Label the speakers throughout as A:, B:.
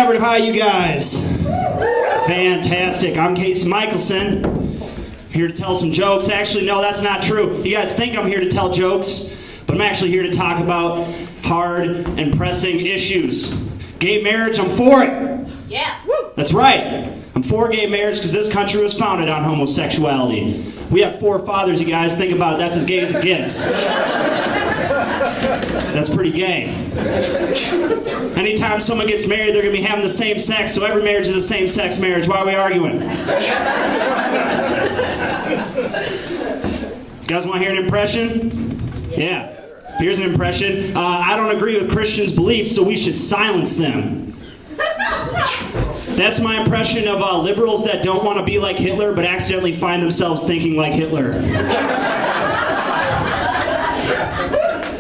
A: collaborative. How are you guys? Fantastic. I'm Michelson. Here to tell some jokes. Actually, no, that's not true. You guys think I'm here to tell jokes, but I'm actually here to talk about hard and pressing issues. Gay marriage, I'm for it.
B: Yeah.
A: That's right. I'm for gay marriage because this country was founded on homosexuality. We have four fathers, you guys. Think about it. That's as gay as it gets. That's pretty gay. Anytime someone gets married, they're going to be having the same sex, so every marriage is a same-sex marriage. Why are we arguing? You guys want to hear an impression? Yeah. Here's an impression. I don't agree with Christians' beliefs, so we should silence them. That's my impression of liberals that don't want to be like Hitler, but accidentally find themselves thinking like Hitler.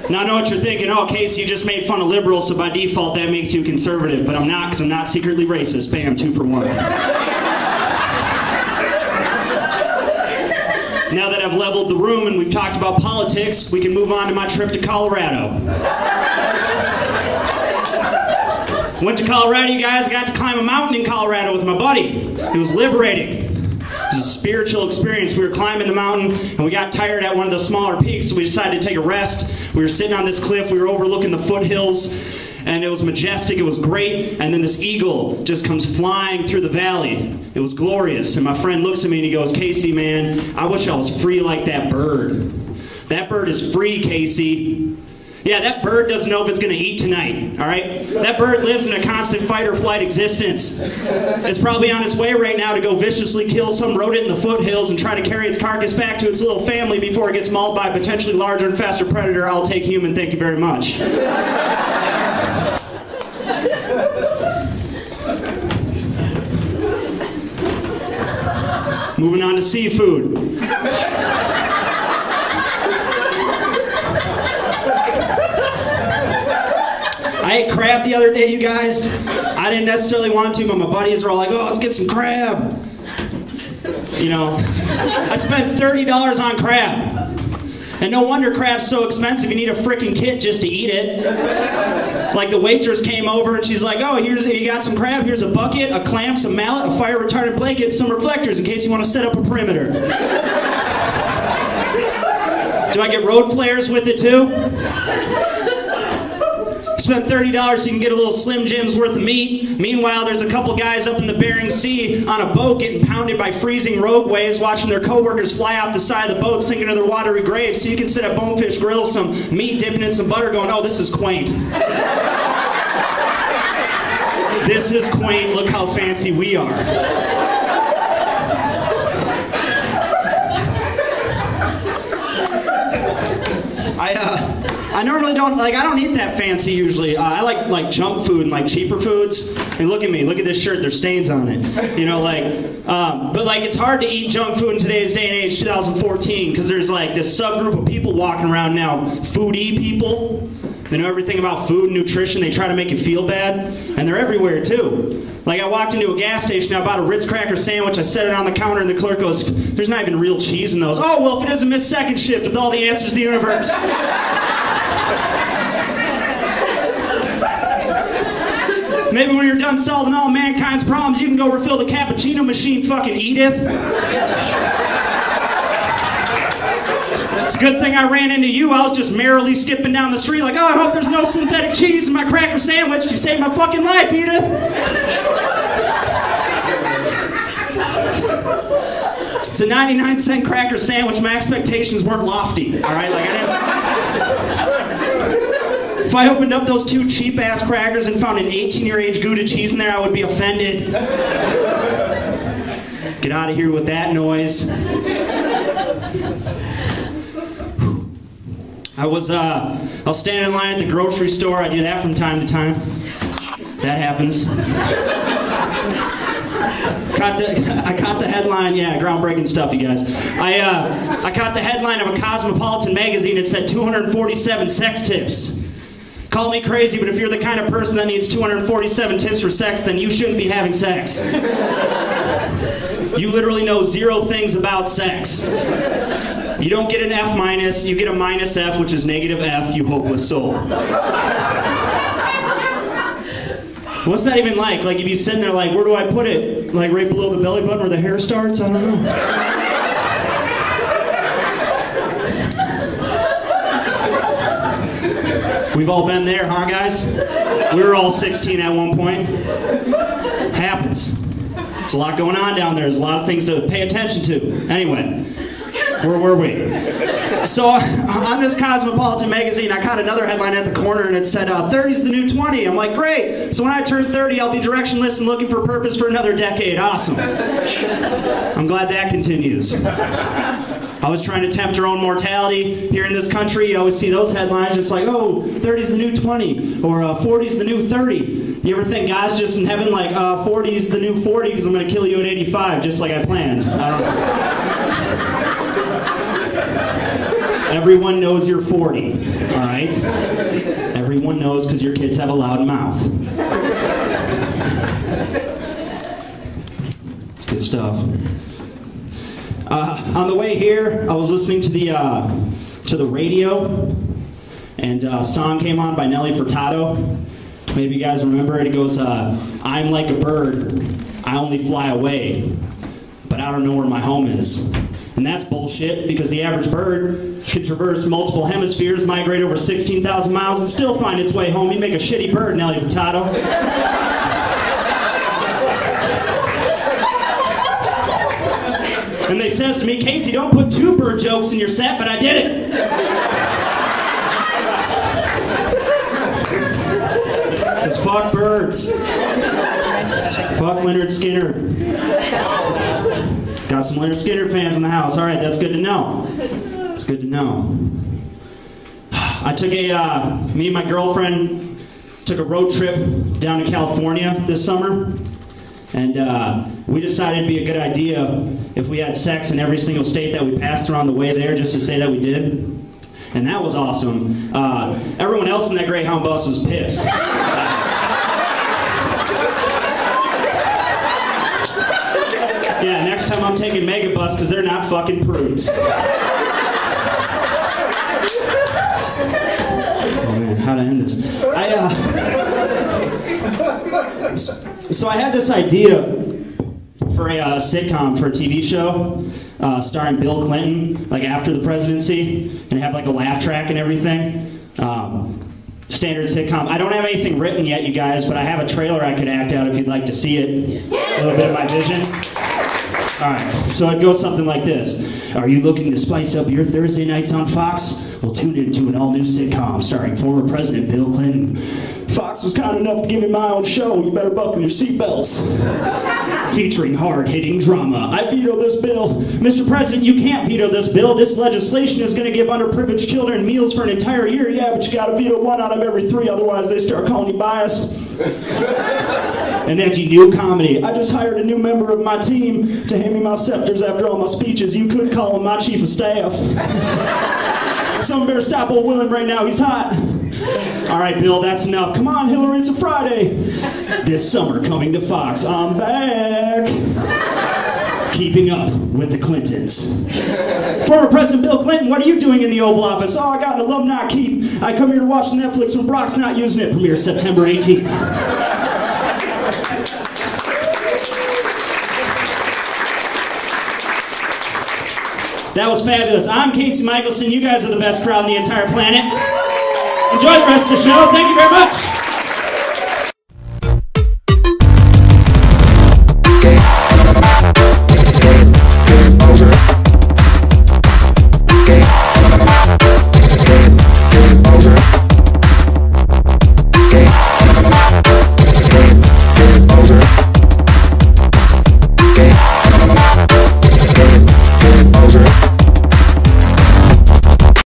A: Now I know what you're thinking. Oh, Casey, you just made fun of liberals, so by default that makes you conservative. But I'm not, because I'm not secretly racist. Bam, 2 for 1. Now that I've leveled the room and we've talked about politics, we can move on to my trip to Colorado. Went to Colorado, you guys. Got to climb a mountain in Colorado with my buddy. It was liberating. It was a spiritual experience. We were climbing the mountain and we got tired at one of the smaller peaks, so we decided to take a rest. We were sitting on this cliff. We were overlooking the foothills and it was majestic. It was great. And then this eagle just comes flying through the valley. It was glorious. And my friend looks at me and he goes, "Casey, man, I wish I was free like that bird." That bird is free, Casey. Yeah, that bird doesn't know if it's going to eat tonight, all right? That bird lives in a constant fight or flight existence. It's probably on its way right now to go viciously kill some rodent in the foothills and try to carry its carcass back to its little family before it gets mauled by a potentially larger and faster predator. I'll take human, thank you very much. Moving on to seafood. I ate crab the other day, you guys. I didn't necessarily want to, but my buddies were all like, "Oh, let's get some crab." You know, I spent $30 on crab. And no wonder crab's so expensive. You need a frickin' kit just to eat it. Like the waitress came over and she's like, "Oh, you got some crab, here's a bucket, a clamp, some mallet, a fire retardant blanket, some reflectors in case you want to set up a perimeter." Do I get road flares with it too? Spent $30 so you can get a little Slim Jim's worth of meat. Meanwhile, there's a couple guys up in the Bering Sea on a boat getting pounded by freezing rogue waves, watching their coworkers fly off the side of the boat, sinking to their watery graves, so you can sit at Bonefish Grill, some meat dipping in some butter, going, "Oh, this is quaint. This is quaint, look how fancy we are." I normally don't, I don't eat that fancy usually. I like junk food and like cheaper foods. And look at me, look at this shirt, there's stains on it. You know, but it's hard to eat junk food in today's day and age, 2014, because there's like this subgroup of people walking around now, foodie people. They know everything about food and nutrition, they try to make you feel bad, and they're everywhere too. Like I walked into a gas station, I bought a Ritz cracker sandwich, I set it on the counter and the clerk goes, "There's not even real cheese in those." "Oh, well, if it doesn't miss second shift with all the answers to the universe." Maybe when you're done solving all mankind's problems, you can go refill the cappuccino machine, fucking Edith. It's a good thing I ran into you. I was just merrily skipping down the street like, "Oh, I hope there's no synthetic cheese in my cracker sandwich. You saved my fucking life, Edith." It's a 99-cent cracker sandwich. My expectations weren't lofty, all right? Like, I didn't... If I opened up those 2 cheap-ass crackers and found an 18-year-age Gouda cheese in there, I would be offended. Get out of here with that noise. I'll stand in line at the grocery store. I do that from time to time. That happens. I caught the headline, yeah, groundbreaking stuff, you guys. I caught the headline of a Cosmopolitan magazine. It said 247 sex tips. Call me crazy, but if you're the kind of person that needs 247 tips for sex, then you shouldn't be having sex. You literally know 0 things about sex. You don't get an F minus, you get a minus F, which is negative F, you hopeless soul. What's that even like? Like, you'd be sitting there like, where do I put it? Like, right below the belly button where the hair starts? I don't know. We've all been there, huh, guys? We were all 16 at one point. Happens. There's a lot going on down there. There's a lot of things to pay attention to. Anyway, where were we? So, on this Cosmopolitan magazine, I caught another headline at the corner, and it said, 30's the new 20. I'm like, great. So when I turn 30, I'll be directionless and looking for purpose for another decade. Awesome. I'm glad that continues. I was trying to tempt our own mortality here in this country. You always see those headlines. It's like, oh, 30's the new 20, or 40's the new 30. You ever think God's just in heaven like, 40's the new 40 because I'm going to kill you at 85, just like I planned? I don't know. Everyone knows you're 40, all right? Everyone knows because your kids have a loud mouth. It's good stuff. On the way here, I was listening to the radio, and a song came on by Nelly Furtado. Maybe you guys remember it. It goes, I'm like a bird, I only fly away, but I don't know where my home is. And that's bullshit, because the average bird can traverse multiple hemispheres, migrate over 16,000 miles, and still find its way home. You make a shitty bird, Nelly Furtado. And they says to me, Casey, don't put 2 bird jokes in your set, but I did it. Because fuck birds. Fuck Leonard Skinner. Got some Leonard Skinner fans in the house. All right, that's good to know. It's good to know. I took me and my girlfriend took a road trip down to California this summer. And we decided it'd be a good idea if we had sex in every single state that we passed through on the way there, just to say that we did. And that was awesome. Everyone else in that Greyhound bus was pissed. Yeah, next time I'm taking Megabus because they're not fucking prudes. Oh man, how to end this? So I had this idea for a sitcom, for a TV show, starring Bill Clinton, like after the presidency, and have like a laugh track and everything. Standard sitcom. I don't have anything written yet, you guys, but I have a trailer I could act out if you'd like to see it. A little bit of my vision. Alright, so it goes something like this. Are you looking to spice up your Thursday nights on Fox? Well, tune in to an all-new sitcom starring former President Bill Clinton. Fox was kind enough to give me my own show. You better buckle your seatbelts. Featuring hard-hitting drama. I veto this bill. Mr. President, you can't veto this bill. This legislation is going to give underprivileged children meals for an entire year. Yeah, but you got to veto 1 out of every 3, otherwise they start calling you biased. An edgy new comedy. I just hired a new member of my team to hand me my scepters after all my speeches. You could call him my chief of staff. Someone better stop old Willem right now, he's hot. All right, Bill, that's enough. Come on, Hillary, it's a Friday. This summer, coming to Fox, I'm back. Keeping up with the Clintons. Former President Bill Clinton, what are you doing in the Oval Office? Oh, I got an alumni keep. I come here to watch Netflix when Brock's not using it. Premiere September 18th. That was fabulous. I'm Casey Michelson. You guys are the best crowd on the entire planet. Enjoy the rest of the show. Thank you very much.